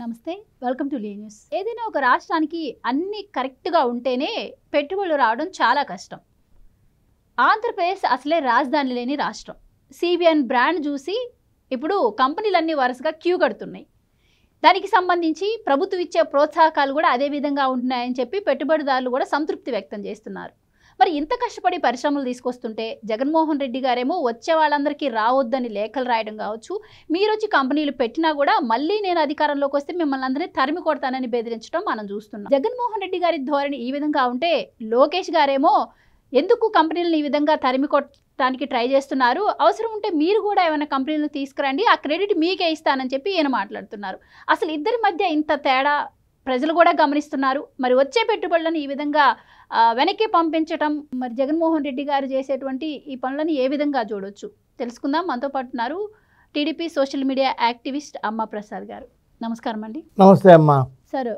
నమస్తే, welcome to Lee news. ఏదైనా ఒక రాష్ట్రానికి అన్ని కరెక్ట్గా ఉంటేనే పెట్టుబడులు రావడం చాలా కష్టం. ఆంధ్రప్రదేశ్ అసలే రాజధాని లేని రాష్ట్రం. సిబిఎన్ బ్రాండ్ చూసి ఇప్పుడు కంపెనీలన్నీ వరుసగా క్యూ కడుతున్నాయి. దానికి సంబంధించి ప్రభుత్వం ఇచ్చే ప్రోత్సాహకాలు కూడా అదే విధంగా ఉంటున్నాయని చెప్పి పెట్టుబడిదారులు కూడా సంతృప్తి వ్యక్తం చేస్తున్నారు. మరి ఇంత కష్టపడి పరిశ్రమలు తీసుకొస్తుంటే జగన్మోహన్ రెడ్డి గారేమో వచ్చే వాళ్ళందరికీ రావద్దని లేఖలు రాయడం కావచ్చు, మీరు వచ్చి కంపెనీలు పెట్టినా కూడా మళ్ళీ నేను అధికారంలోకి వస్తే మిమ్మల్ని అందరినీ తరిమి కొడతానని బెదిరించడం మనం చూస్తున్నాం. జగన్మోహన్ రెడ్డి గారి ధోరణి ఈ విధంగా ఉంటే లోకేష్ గారేమో ఎందుకు కంపెనీలను ఈ విధంగా తరిమి కొట్టడానికి ట్రై చేస్తున్నారు, అవసరం ఉంటే మీరు కూడా ఏమైనా కంపెనీలను తీసుకురండి, ఆ క్రెడిట్ మీకే ఇస్తానని చెప్పి ఈయన మాట్లాడుతున్నారు. అసలు ఇద్దరి మధ్య ఇంత తేడా ప్రజలు కూడా గమనిస్తున్నారు. మరి వచ్చే పెట్టుబడులను ఈ విధంగా వెనక్కి పంపించటం, మరి జగన్మోహన్ రెడ్డి గారు చేసేటువంటి ఈ పనులను ఏ విధంగా చూడొచ్చు తెలుసుకుందాం. మనతో పాటు ఉన్నారు టీడీపీ సోషల్ మీడియా యాక్టివిస్ట్ అమ్మ ప్రసాద్ గారు. నమస్కారం అండి. నమస్తే అమ్మా. సార్,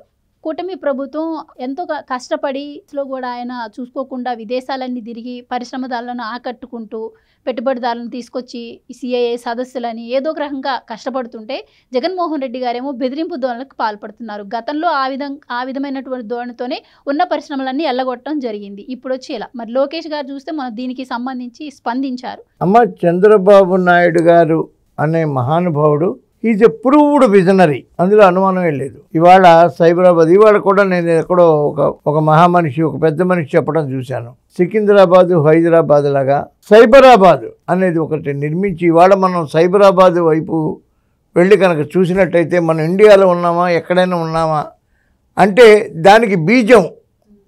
కూటమి ప్రభుత్వం ఎంతో కష్టపడి కూడా ఆయన చూసుకోకుండా విదేశాలన్నీ తిరిగి పరిశ్రమదారులను ఆకట్టుకుంటూ పెట్టుబడిదారులను తీసుకొచ్చి సిఐఏ సదస్సులని ఏదో ఒక రకంగా కష్టపడుతుంటే జగన్మోహన్ రెడ్డి గారేమో బెదిరింపు ధోరణికి పాల్పడుతున్నారు. గతంలో ఆ విధమైనటువంటి ధోరణితోనే ఉన్న పరిశ్రమలన్నీ ఎల్లగొట్టడం జరిగింది. ఇప్పుడు వచ్చి ఇలా మరి లోకేష్ గారు చూస్తే మనం దీనికి సంబంధించి స్పందించారు. అమ్మ, చంద్రబాబు నాయుడు గారు అనే మహానుభావుడు ఈజ్ ఎ ప్రూవ్డ్ విజనరీ, అందులో అనుమానమే లేదు. ఇవాళ సైబరాబాద్, ఇవాళ కూడా నేను ఎక్కడో ఒక మహామనిషి, ఒక పెద్ద మనిషి చెప్పడం చూశాను. సికింద్రాబాదు హైదరాబాద్ లాగా సైబరాబాద్ అనేది ఒకటి నిర్మించి ఇవాళ మనం సైబరాబాద్ వైపు వెళ్ళి కనుక చూసినట్టయితే మనం ఇండియాలో ఉన్నామా, ఎక్కడైనా ఉన్నామా అంటే దానికి బీజం,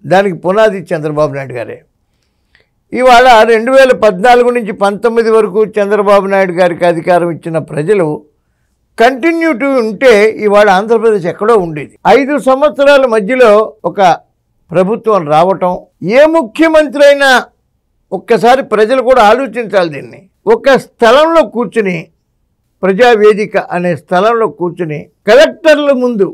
దానికి పునాది చంద్రబాబు నాయుడు గారే. ఇవాళ 2014 నుంచి 19 వరకు చంద్రబాబు నాయుడు గారికి అధికారం ఇచ్చిన ప్రజలు కంటిన్యూటీ ఉంటే ఇవాళ ఆంధ్రప్రదేశ్ ఎక్కడో ఉండేది. 5 సంవత్సరాల మధ్యలో ఒక ప్రభుత్వం రావటం, ఏ ముఖ్యమంత్రి అయినా ఒక్కసారి ప్రజలు కూడా ఆలోచించాలి. దీన్ని ఒక స్థలంలో కూర్చుని, ప్రజావేదిక అనే స్థలంలో కూర్చుని కలెక్టర్ల ముందు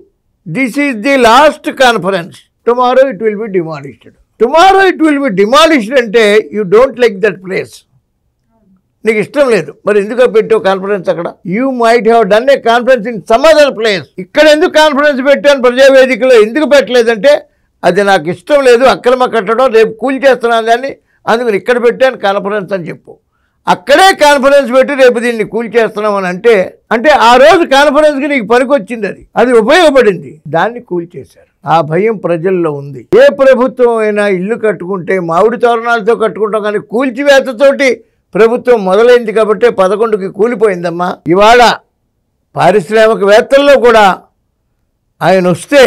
this is the last conference, tomorrow it will be demolished, tomorrow it will be demolished అంటే you don't like that place, నీకు ఇష్టం లేదు, మరి ఎందుకు పెట్టావు కాన్ఫరెన్స్ అక్కడ? You might have done a conference in some other place. ఇక్కడ ఎందుకు కాన్ఫరెన్స్ పెట్టాను ప్రజావేదికలో, ఎందుకు పెట్టలేదంటే అది నాకు ఇష్టం లేదు, అక్రమ కట్టడం, రేపు కూలి చేస్తున్నాను దాన్ని, అందుకని ఇక్కడ పెట్టాను కాన్ఫరెన్స్ అని చెప్పు. అక్కడే కాన్ఫరెన్స్ పెట్టి రేపు దీన్ని కూలి చేస్తున్నాం అని అంటే ఆ రోజు కాన్ఫరెన్స్కి నీకు పనికొచ్చింది, అది ఉపయోగపడింది, దాన్ని కూలి చేశారు. ఆ భయం ప్రజల్లో ఉంది. ఏ ప్రభుత్వం అయినా ఇల్లు కట్టుకుంటే మామిడి తోరణాలతో కట్టుకుంటాం, కానీ కూల్చివేతతోటి ప్రభుత్వం మొదలైంది కాబట్టి 11కి కూలిపోయిందమ్మా. ఇవాళ పారిశ్రామికవేత్తల్లో కూడా ఆయన వస్తే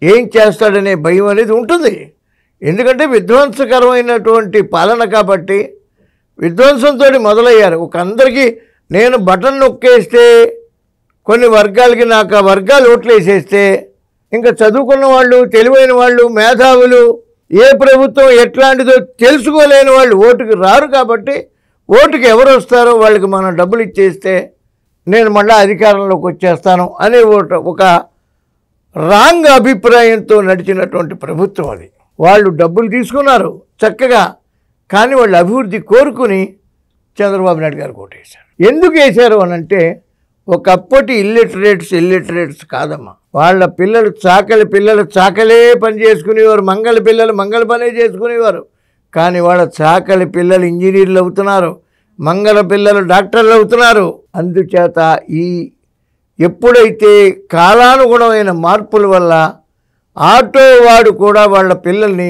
ఏం చేస్తాడనే భయం అనేది ఉంటుంది. ఎందుకంటే విధ్వంసకరమైనటువంటి పాలన కాబట్టి విధ్వంసంతో మొదలయ్యారు. ఒక అందరికీ నేను బటన్ నొక్కేస్తే కొన్ని వర్గాలకి నాకు ఆ వర్గాలు ఓట్లు వేసేస్తే ఇంకా చదువుకున్న వాళ్ళు, తెలివైన వాళ్ళు, మేధావులు, ఏ ప్రభుత్వం ఎట్లాంటిదో తెలుసుకోలేని వాళ్ళు ఓటుకి రారు. కాబట్టి ఓటుకి ఎవరు వస్తారో వాళ్ళకి మనం డబ్బులు ఇచ్చేస్తే నేను మళ్ళీ అధికారంలోకి వచ్చేస్తాను అనే ఒక రాంగ్ అభిప్రాయంతో నడిచినటువంటి ప్రభుత్వం అది. వాళ్ళు డబ్బులు తీసుకున్నారు చక్కగా, కానీ వాళ్ళు అభివృద్ధి కోరుకుని చంద్రబాబు నాయుడు గారు ఓటేశారు. ఎందుకు వేశారు అని అంటే ఒకప్పటి ఇల్లిటరేట్స్ కాదమ్మా. వాళ్ళ పిల్లలు చాకలే పని చేసుకునేవారు, మంగళ పిల్లలు మంగళ పనే చేసుకునేవారు. కానీ వాళ్ళ చాకలి పిల్లలు ఇంజనీర్లు అవుతున్నారు, మంగళ పిల్లలు డాక్టర్లు అవుతున్నారు. అందుచేత ఎప్పుడైతే కాలానుగుణమైన మార్పుల వల్ల ఆటో వాడు కూడా వాళ్ళ పిల్లల్ని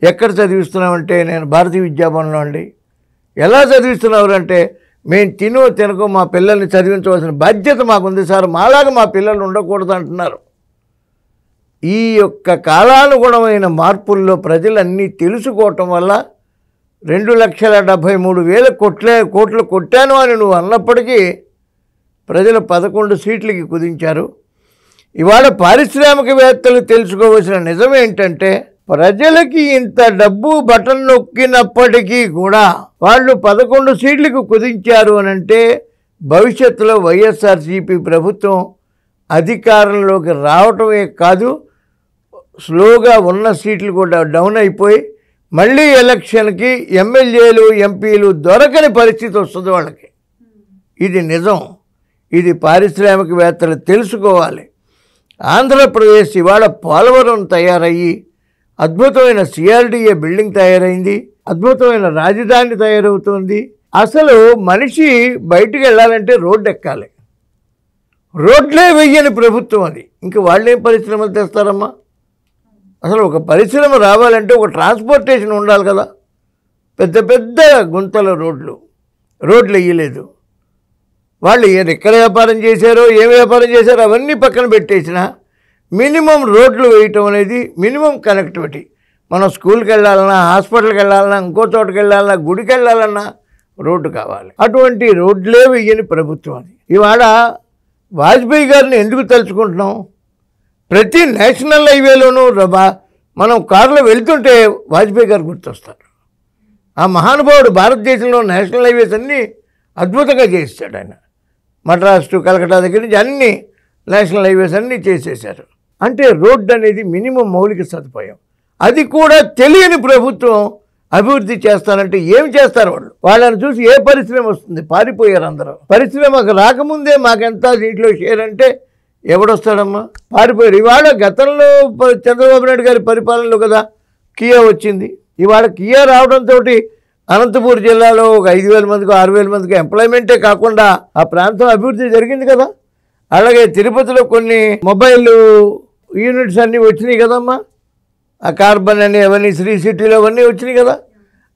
ఎక్కడ చదివిస్తున్నామంటే నేను భారతీయ విద్యాభవన్లో అండి. ఎలా చదివిస్తున్నారు అంటే మేము తినకో మా పిల్లల్ని చదివించవలసిన బాధ్యత మాకుంది సార్, మాలాగా మా పిల్లలు ఉండకూడదు అంటున్నారు. ఈ యొక్క కాలానుగుణమైన మార్పుల్లో ప్రజలన్నీ తెలుసుకోవటం వల్ల 2,73,000 కోట్లు కొట్టాను అని నువ్వు అన్నప్పటికీ ప్రజలు 11 సీట్లకి కుదించారు. ఇవాళ పారిశ్రామికవేత్తలు తెలుసుకోవాల్సిన నిజం ఏంటంటే ప్రజలకి ఇంత డబ్బు బటన్ నొక్కినప్పటికీ కూడా వాళ్ళు 11 సీట్లకు కుదించారు అని అంటే భవిష్యత్తులో వైఎస్ఆర్సీపీ ప్రభుత్వం అధికారంలోకి రావటమే కాదు, స్లోగా ఉన్న సీట్లు కూడా డౌన్ అయిపోయి మళ్ళీ ఎలక్షన్కి ఎమ్మెల్యేలు, ఎంపీలు దొరకని పరిస్థితి వస్తుంది వాళ్ళకి. ఇది నిజం, ఇది పారిశ్రామికవేత్తలు తెలుసుకోవాలి. ఆంధ్రప్రదేశ్ ఇవాళ పోలవరం తయారయ్యి అద్భుతమైన సిఆర్డిఏ బిల్డింగ్ తయారైంది, అద్భుతమైన రాజధాని తయారవుతోంది. అసలు మనిషి బయటికి వెళ్ళాలంటే రోడ్డు ఎక్కాలి, రోడ్లే వెయ్యని ప్రభుత్వం అది. ఇంక వాళ్ళేం పరిశ్రమలు తెస్తారమ్మా? అసలు ఒక పరిశ్రమ రావాలంటే ఒక ట్రాన్స్పోర్టేషన్ ఉండాలి కదా. పెద్ద పెద్ద గుంతల రోడ్లు వేయలేదు. వాళ్ళు ఎక్కడ వ్యాపారం చేశారో ఏం వ్యాపారం చేశారో అవన్నీ పక్కన పెట్టేసిన మినిమం రోడ్లు వేయటం అనేది మినిమం కనెక్టివిటీ. మనం స్కూల్కి వెళ్ళాలన్నా, హాస్పిటల్కి వెళ్ళాలన్నా, ఇంకో చోటుకి వెళ్ళాలన్నా, గుడికి వెళ్ళాలన్నా రోడ్డు కావాలి. అటువంటి రోడ్లే వెయ్యని ప్రభుత్వం అది. ఇవాళ వాజ్పేయి గారిని ఎందుకు తలుచుకుంటున్నాం? ప్రతి నేషనల్ హైవేలోనూ మనం కారులో వెళ్తుంటే వాజ్పేయి గారు గుర్తొస్తారు. ఆ మహానుభావుడు భారతదేశంలో నేషనల్ హైవేస్ అన్నీ అద్భుతంగా చేయిస్తాడు ఆయన. మద్రాస్ టు కలకట్టా దగ్గర నుంచి అన్ని నేషనల్ హైవేస్ అన్నీ చేసేశారు. అంటే రోడ్డు అనేది మినిమం మౌలిక సదుపాయం. అది కూడా తెలియని ప్రభుత్వం అభివృద్ధి చేస్తారంటే ఏం చేస్తారు వాళ్ళు? వాళ్ళని చూసి ఏ పరిశ్రమ వస్తుంది? పారిపోయారు అందరూ. పరిశ్రమకు రాకముందే మాకెంత దీంట్లో షేర్ అంటే ఎవడొస్తాడమ్మా? పారిపోయారు. ఇవాళ గతంలో చంద్రబాబు నాయుడు గారి పరిపాలనలో కదా కియా వచ్చింది. ఇవాళ కియా రావడంతో అనంతపూర్ జిల్లాలో ఒక 5,000 మందికి 6,000 మందికి ఎంప్లాయ్మెంటే కాకుండా ఆ ప్రాంతం అభివృద్ధి జరిగింది కదా. అలాగే తిరుపతిలో కొన్ని మొబైల్ యూనిట్స్ అన్నీ వచ్చినాయి కదమ్మా. ఆ కార్బన్ అని అవన్నీ శ్రీ సిటీలో అవన్నీ వచ్చినాయి కదా.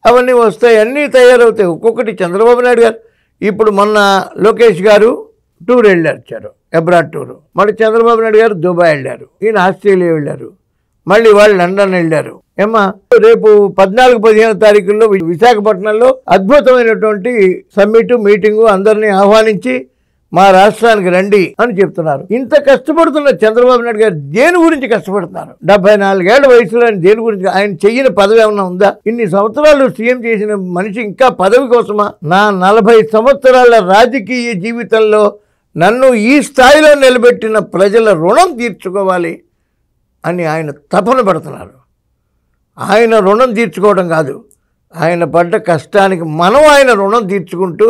అవన్నీ వస్తాయి, అన్నీ తయారవుతాయి. ఒక్కొక్కటి చంద్రబాబు నాయుడు గారు ఇప్పుడు మొన్న లోకేష్ గారు టూర్ వెళ్ళారు, అబ్రాడ్ టూరు. మళ్ళీ చంద్రబాబు నాయుడు గారు దుబాయ్ వెళ్ళారు, ఈయన ఆస్ట్రేలియా వెళ్ళారు, మళ్ళీ వాళ్ళు లండన్ వెళ్ళారు. ఏమ్మా రేపు 14-15 తారీఖుల్లో విశాఖపట్నంలో అద్భుతమైనటువంటి సమ్మిట్ మీటింగు అందరినీ ఆహ్వానించి మా రాష్ట్రానికి రండి అని చెప్తున్నారు. ఇంత కష్టపడుతున్న చంద్రబాబు నాయుడు గారు దేని గురించి కష్టపడుతున్నారు? 74 ఏళ్ల వయసులో ఆయన దేని గురించి? ఆయన చెయ్యని పదవి ఏమన్నా ఉందా? ఇన్ని సంవత్సరాలు సీఎం చేసిన మనిషి ఇంకా పదవి కోసమా? నా 40 సంవత్సరాల రాజకీయ జీవితంలో నన్ను ఈ స్థాయిలో నిలబెట్టిన ప్రజల రుణం తీర్చుకోవాలి అని ఆయన తపన పడుతున్నారు. ఆయన రుణం తీర్చుకోవడం కాదు, ఆయన పడ్డ కష్టానికి మనం ఆయన రుణం తీర్చుకుంటూ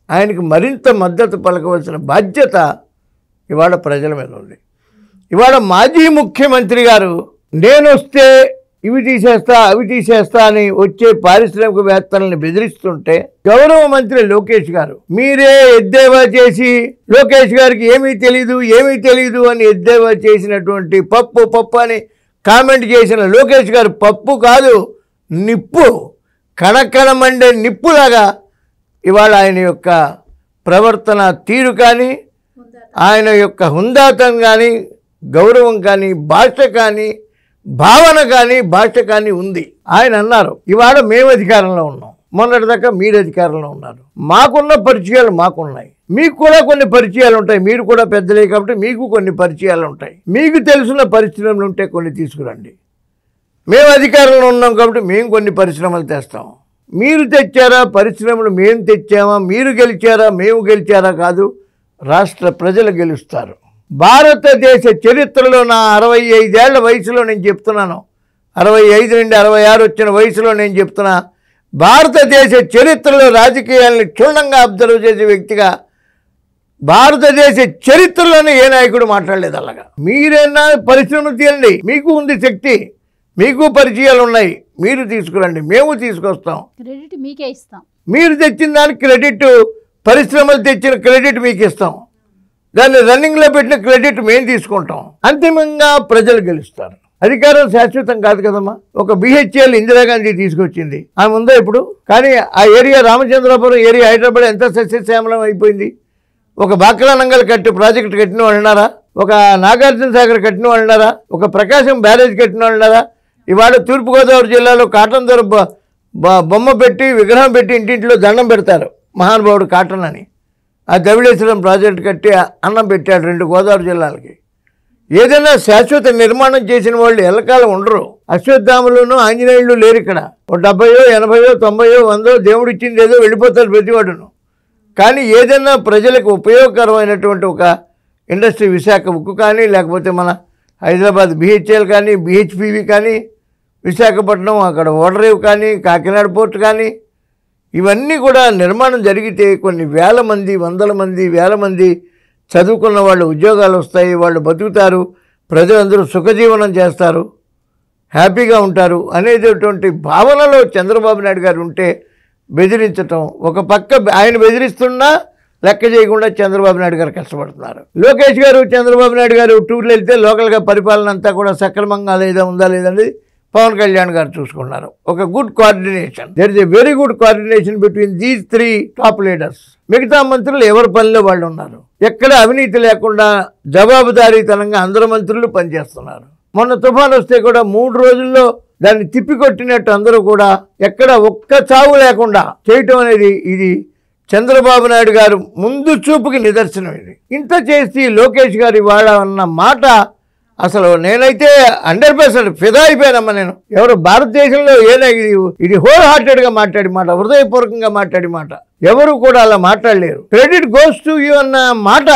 ఆయనకి మరింత మద్దతు పలకవలసిన బాధ్యత ఇవాళ ప్రజల మీద ఉంది. ఇవాళ మాజీ ముఖ్యమంత్రి గారు నేను వస్తే ఇవి తీసేస్తా అవి తీసేస్తా అని వచ్చే పారిశ్రామికవేత్తలని బెదిరిస్తుంటే గౌరవ మంత్రి లోకేష్ గారు మీరే ఎద్దేవా చేసి లోకేష్ గారికి ఏమీ తెలీదు అని ఎద్దేవా చేసినటువంటి పప్పు అని కామెంట్ చేసిన లోకేష్ గారు పప్పు కాదు నిప్పు, కణకణమండే నిప్పులాగా ఇవాళ ఆయన యొక్క ప్రవర్తన తీరు కానీ, ఆయన యొక్క హుందాతం కానీ, గౌరవం కానీ, భాష కానీ, భావన కానీ, భాష కానీ ఉంది. ఆయన అన్నారు ఇవాళ మేము అధికారంలో ఉన్నాం, మొన్నటిదాకా మీరు అధికారంలో ఉన్నారు, మాకున్న పరిచయాలు మాకున్నాయి, మీకు కూడా కొన్ని పరిచయాలు ఉంటాయి, మీరు కూడా పెద్దలే కాబట్టి మీకు కొన్ని పరిచయాలు ఉంటాయి, మీకు తెలిసిన పరిశ్రమలు ఉంటే కొన్ని తీసుకురండి, మేము అధికారంలో ఉన్నాం కాబట్టి మేము కొన్ని పరిశ్రమలు తెస్తాం. మీరు తెచ్చారా పరిశ్రమలు, మేము తెచ్చామా, మీరు గెలిచారా మేము గెలిచారా కాదు, రాష్ట్ర ప్రజలు గెలుస్తారు. భారతదేశ చరిత్రలో నా 65 ఏళ్ల వయసులో నేను చెప్తున్నాను, 65 నుండి 66 వచ్చిన వయసులో నేను చెప్తున్నా, భారతదేశ చరిత్రలో రాజకీయాలను క్షుణ్ణంగా అబ్జర్వ్ చేసే వ్యక్తిగా భారతదేశ చరిత్రలోనే ఏ నాయకుడు మాట్లాడలేదు అలాగా. మీరైనా పరిశ్రమలు తీయండి, మీకు ఉంది శక్తి, మీకు పరిచయాలు ఉన్నాయి, మీరు తీసుకురండి, మేము తీసుకొస్తాం, క్రెడిట్ మీకే ఇస్తాం, మీరు తెచ్చిన దానికి క్రెడిట్, పరిశ్రమలు తెచ్చిన క్రెడిట్ మీకు ఇస్తాం, దాన్ని రన్నింగ్లో పెట్టిన క్రెడిట్ మేము తీసుకుంటాం. అంతిమంగా ప్రజలు గెలుస్తారు. అధికారం శాశ్వతం కాదు కదమ్మా. ఒక బిహెచ్ఎల్ ఇందిరాగాంధీ తీసుకొచ్చింది, ఆమె ఉందా ఇప్పుడు? కానీ ఆ ఏరియా రామచంద్రపురం ఏరియా హైదరాబాద్ ఎంత సస్యశ్యామలం అయిపోయింది. ఒక బాక్రానంగల్ ప్రాజెక్టు కట్టిన వాళ్ళు ఉన్నారా? ఒక నాగార్జున సాగర్ కట్టిన వాళ్ళు ఉన్నారా? ఒక ప్రకాశం బ్యారేజ్ కట్టిన వాళ్ళు ఉన్నారా? ఇవాళ తూర్పుగోదావరి జిల్లాలో కాటన్ దొర బొమ్మ పెట్టి విగ్రహం పెట్టి ఇంటింట్లో దండం పెడతారు, మహానుభావుడు కాటన్ అని. ఆ ధవళేశ్వరం ప్రాజెక్టు కట్టి అన్నం పెట్టాడు 2 గోదావరి జిల్లాలకి. ఏదైనా శాశ్వత నిర్మాణం చేసిన వాళ్ళు ఎల్లకాలం ఉండరు. అశ్వత్థాములను ఆంజనేయులు లేరు ఇక్కడ. 70, 80, 90, 100 దేవుడు ఇచ్చింది ఏదో వెళ్ళిపోతారు ప్రతివాడును. కానీ ఏదైనా ప్రజలకు ఉపయోగకరమైనటువంటి ఒక ఇండస్ట్రీ, విశాఖ ఉక్కు కానీ, లేకపోతే మన హైదరాబాద్ బిహెచ్ఎల్ కానీ, బిహెచ్పివి కానీ, విశాఖపట్నం అక్కడ ఓడరేవు కానీ, కాకినాడ పోర్ట్ కానీ, ఇవన్నీ కూడా నిర్మాణం జరిగితే కొన్ని వేల మంది, వందల మంది, వేల మంది చదువుకున్న వాళ్ళు ఉద్యోగాలు వస్తాయి, వాళ్ళు బతుకుతారు. ప్రజలందరూ సుఖజీవనం చేస్తారు, హ్యాపీగా ఉంటారు అనేటటువంటి భావనలో చంద్రబాబు నాయుడు గారు ఉంటే బెదిరించటం, ఒక పక్క ఆయన బెదిరిస్తున్నా లెక్క చేయకుండా చంద్రబాబు నాయుడు గారు కష్టపడుతున్నారు. లోకేష్ గారు చంద్రబాబు నాయుడు గారు టూర్లు వెళ్తే లోకల్గా పరిపాలన అంతా కూడా సక్రమంగా ఉందా లేదనేది పవన్ కళ్యాణ్ గారు చూసుకున్నారు. ఒక good coordination, there is a very good coordination between these 3 top leaders. మిగతా మంత్రులు ఎవరి పనిలో వాళ్ళు ఉన్నారు, ఎక్కడ అవినీతి లేకుండా జవాబుదారీతనంగా అందరు మంత్రులు పనిచేస్తున్నారు. మొన్న తుఫాన్ వస్తే కూడా 3 రోజుల్లో దాన్ని తిప్పికొట్టినట్టు అందరూ కూడా ఎక్కడ ఒక్క చావు లేకుండా చేయటం అనేది ఇది చంద్రబాబు నాయుడు గారు ముందు చూపుకి నిదర్శనం. ఇది ఇంత చేసి లోకేష్ గారు ఇవాళ అన్న మాట అసలు నేనైతే 100% ఫిదా అయిపోయానమ్మా. నేను ఎవరు భారతదేశంలో ఇది హోల్ హార్టెడ్గా మాట్లాడి మాట, హృదయపూర్వకంగా మాట్లాడి మాట, ఎవరు కూడా అలా మాట్లాడలేరు. క్రెడిట్ గోస్ టు యూ అన్న మాట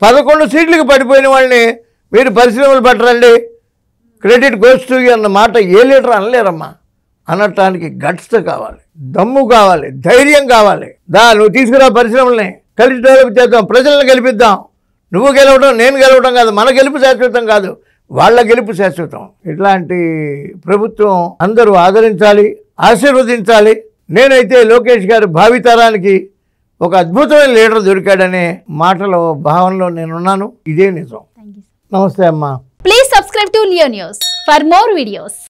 11 సీట్లకు పడిపోయిన వాళ్ళని మీరు పరిశ్రమలు పట్టరండి, క్రెడిట్ గోస్ టు యూ అన్న మాట ఏ లీడర్ అనలేరమ్మా. అనటానికి గట్స్ కావాలి, దమ్ము కావాలి, ధైర్యం కావాలి. నువ్వు తీసుకురా పరిశ్రమల్ని, కలిసి డెవలప్ చేద్దాం, ప్రజలను గెలిపిద్దాం. నువ్వు గెలవడం నేను గెలవడం కాదు, మన గెలుపు శాశ్వతం కాదు, వాళ్ళ గెలుపు శాశ్వతం. ఇట్లాంటి ప్రభుత్వం అందరూ ఆదరించాలి, ఆశీర్వదించాలి. నేనైతే లోకేష్ గారు భావితరానికి ఒక అద్భుతమైన లీడర్ దొరికాడనే మాటలో భావనలో నేనున్నాను. ఇదే నిజం. నమస్తే అమ్మా. Please subscribe to Leo news for more videos.